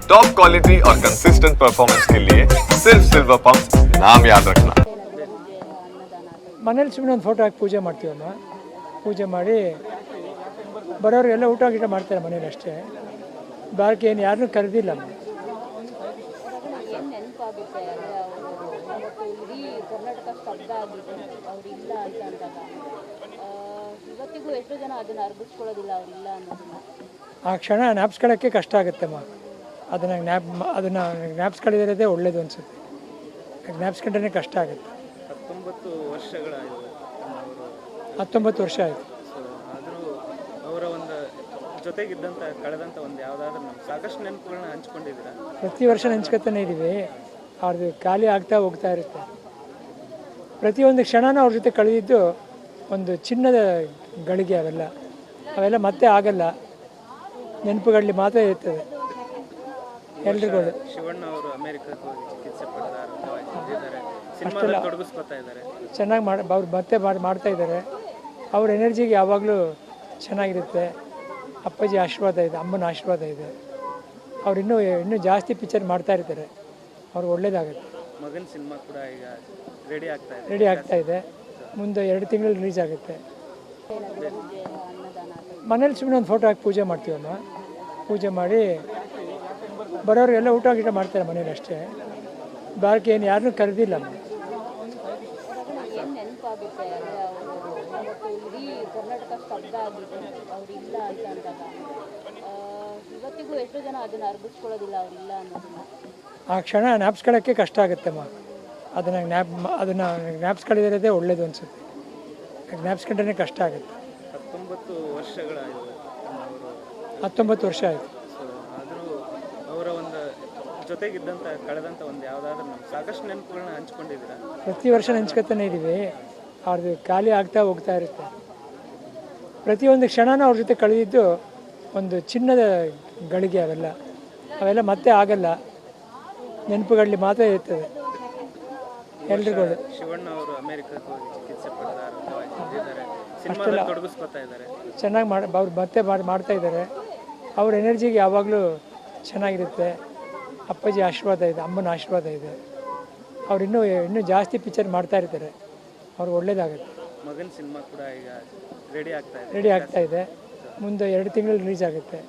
Top quality और consistent performance के लिए सिर्फ सिल्वर पंप नाम याद रखना। ಮನೇಲಿ ಸುಮ್ಮನೆ ಒಂದು ಫೋಟೋ ಹಾಕಿ ಪೂಜೆ ಮಾಡ್ತೀವಮ್ಮ. ಪೂಜೆ ಮಾಡಿ ಬರೋರಿಗೆಲ್ಲ ಊಟ ಗೀಟ ಮಾಡ್ತಾರೆ ಮನೇಲಿ ಅಷ್ಟೇ. ಬಾಕಿ ಏನು ಯಾರನ್ನೂ ಕರೆದಿಲ್ಲ. ಏನು ನೆನಪಾಗುತ್ತೆ ಅಂದರೆ ಅವರು ಇಡೀ ಕರ್ನಾಟಕ ಸ್ತಬ್ಧ ಆಗಿದೆ ಅವರಿಲ್ಲ ಅಂತ ಅಂದಾಗ ಇವತ್ತಿಗೂ ಎಷ್ಟೋ ಜನ ಅದನ್ನು ಅರ್ಗಿಸ್ಕೊಳ್ಳೋದಿಲ್ಲ ಅವರಿಲ್ಲ ಅನ್ನೋದನ್ನ. ಆ ಕ್ಷಣ ಜ್ಞಾಪಿಸ್ಕೊಳ್ಳೋಕ್ಕೆ ಕಷ್ಟ ಆಗುತ್ತಮ್ಮ. ಅದನ್ನು ಜ್ಞಾಪಿಸ್ಕೊಳ್ಳೋದೇ ಒಳ್ಳೇದು ಅನಿಸುತ್ತೆ. ಜ್ಞಾಪಿಸ್ಕೊಂಡ್ರೆ ಕಷ್ಟ ಆಗುತ್ತೆ. 19 ವರ್ಷ ಆಯಿತು. ಆದರೂ ಅವರ ಒಂದು ಜೊತೆಗಿದ್ದಂಥ ಕಳೆದಂಥ ಒಂದು ಯಾವುದಾದ್ರೂ ನಮ್ಮ ಸಾಕಷ್ಟು ನೆನಪುಗಳನ್ನ ಹಂಚ್ಕೊಂಡಿದ್ದೀರಾ? ಪ್ರತಿ ವರ್ಷ ನೆನ್ಸ್ಕೊತಾನೆ ಇದ್ದೀವಿ. ಅವ್ರದ್ದು ಖಾಲಿ ಆಗ್ತಾ ಹೋಗ್ತಾ ಇರುತ್ತೆ. ಪ್ರತಿಯೊಂದು ಕ್ಷಣನೂ ಅವ್ರ ಜೊತೆ ಕಳೆದಿದ್ದು ಒಂದು ಚಿನ್ನದ ಗಳಿಗೆ. ಅವೆಲ್ಲ ಮತ್ತೆ ಆಗಲ್ಲ. ನೆನಪುಗಳಲ್ಲಿ ಮಾತ್ರ ಇರ್ತದೆ ಎಲ್ರಿಗೂ. ಶಿವಣ್ಣ ಅವರು ಅಮೆರಿಕಕ್ಕೆ ಹೋಗಿ ಚಿಕಿತ್ಸೆ ಪಡೆದಿದ್ದಾರೆ, ಸಿನಿಮಾದಲ್ಲಿ ತೊಡಗಿಸ್ಕೊತಾ ಇದ್ದಾರೆ. ಚೆನ್ನಾಗಿ ಅವ್ರು ಮತ್ತೆ ಮಾಡ್ತಾ ಇದ್ದಾರೆ. ಅವ್ರ ಎನರ್ಜಿಗೆ ಯಾವಾಗಲೂ ಚೆನ್ನಾಗಿರುತ್ತೆ. ಅಪ್ಪಾಜಿ ಆಶೀರ್ವಾದ ಇದೆ, ಅಮ್ಮನ ಆಶೀರ್ವಾದ ಇದೆ. ಅವ್ರು ಇನ್ನೂ ಜಾಸ್ತಿ ಪಿಕ್ಚರ್ ಮಾಡ್ತಾ ಇರ್ತಾರೆ. ಅವ್ರು ಒಳ್ಳೇದಾಗುತ್ತೆ. ಮಗನ ಸಿನಿಮಾ ಕೂಡ ಈಗ ರೆಡಿ ಆಗ್ತಾ ಇದೆ. ಮುಂದೆ 2 ತಿಂಗಳು ರಿಲೀಸ್ ಆಗುತ್ತೆ. ಮನೇಲಿ ಸುಮ್ಮನೆ ಒಂದು ಫೋಟೋ ಹಾಕಿ ಪೂಜೆ ಮಾಡ್ತೀವಮ್ಮ. ಪೂಜೆ ಮಾಡಿ ಬರೋರಿಗೆಲ್ಲ ಊಟ ಗೀಟ ಮಾಡ್ತಾರೆ ಮನೇಲಿ ಅಷ್ಟೇ. ಬಾಕಿ ಏನು ಯಾರನ್ನೂ ಕರೆದಿಲ್ಲ. ಏನು ನೆನಪಾಗುತ್ತೆ ಅಂದರೆ ಅವರು ಇಡೀ ಕರ್ನಾಟಕ ಸ್ತಬ್ಧ ಆಗಿದೆ ಅವರಿಲ್ಲ ಅಂತ ಅಂದಾಗ ಇವತ್ತಿಗೂ ಎಷ್ಟೋ ಜನ ಅದನ್ನು ಅರ್ಗಿಸ್ಕೊಳ್ಳೋದಿಲ್ಲ ಅವರಿಲ್ಲ ಅನ್ನೋದನ್ನ. ಆ ಕ್ಷಣ ಜ್ಞಾಪಿಸ್ಕೊಳ್ಳೋಕ್ಕೆ ಕಷ್ಟ ಆಗುತ್ತಮ್ಮ. ಅದನ್ನು ಜ್ಞಾಪಿಸ್ಕೊಳ್ಳೋದೇ ಒಳ್ಳೇದು ಅನಿಸುತ್ತೆ. ಜ್ಞಾಪಿಸ್ಕೊಂಡ್ರೆ ಕಷ್ಟ ಆಗುತ್ತೆ. 19 ವರ್ಷ ಆಯಿತು. ಆದರೂ ಅವರ ಒಂದು ಜೊತೆಗಿದ್ದಂಥ ಕಳೆದಂಥ ಒಂದು ಯಾವುದಾದ್ರೂ ನಮ್ಮ ಸಾಕಷ್ಟು ನೆನಪುಗಳನ್ನ ಹಂಚ್ಕೊಂಡಿದ್ದೀರಾ? ಪ್ರತಿ ವರ್ಷ ನೆನ್ಸ್ಕೊತಾನೆ ಇದ್ದೀವಿ. ಅವ್ರದ್ದು ಖಾಲಿ ಆಗ್ತಾ ಹೋಗ್ತಾ ಇರುತ್ತೆ. ಪ್ರತಿಯೊಂದು ಕ್ಷಣನೂ ಅವ್ರ ಜೊತೆ ಕಳೆದಿದ್ದು ಒಂದು ಚಿನ್ನದ ಗಳಿಗೆ. ಅವೆಲ್ಲ ಮತ್ತೆ ಆಗಲ್ಲ. ನೆನಪುಗಳಲ್ಲಿ ಮಾತ್ರ ಇರ್ತದೆ ಎಲ್ರಿಗೂ. ಶಿವಣ್ಣ ಅವರು ಅಮೆರಿಕಕ್ಕೆ ಹೋಗಿ ಚಿಕಿತ್ಸೆ ಪಡೆದಿದ್ದಾರೆ, ಸಿನಿಮಾದಲ್ಲಿ ತೊಡಗಿಸ್ಕೊತಾ ಇದ್ದಾರೆ. ಚೆನ್ನಾಗಿ ಅವ್ರು ಮತ್ತೆ ಮಾಡ್ತಾ ಇದ್ದಾರೆ. ಅವ್ರ ಎನರ್ಜಿಗೆ ಯಾವಾಗಲೂ ಚೆನ್ನಾಗಿರುತ್ತೆ. ಅಪ್ಪಾಜಿ ಆಶೀರ್ವಾದ ಇದೆ, ಅಮ್ಮನ ಆಶೀರ್ವಾದ ಇದೆ. ಅವ್ರು ಇನ್ನೂ ಜಾಸ್ತಿ ಪಿಕ್ಚರ್ ಮಾಡ್ತಾ ಇರ್ತಾರೆ. ಅವ್ರು ಒಳ್ಳೇದಾಗುತ್ತೆ. ಮಗನ ಸಿನಿಮಾ ಕೂಡ ಈಗ ರೆಡಿ ಆಗ್ತಾ ಇದೆ. ಮುಂದೆ 2 ತಿಂಗಳು ರಿಲೀಸ್ ಆಗುತ್ತೆ.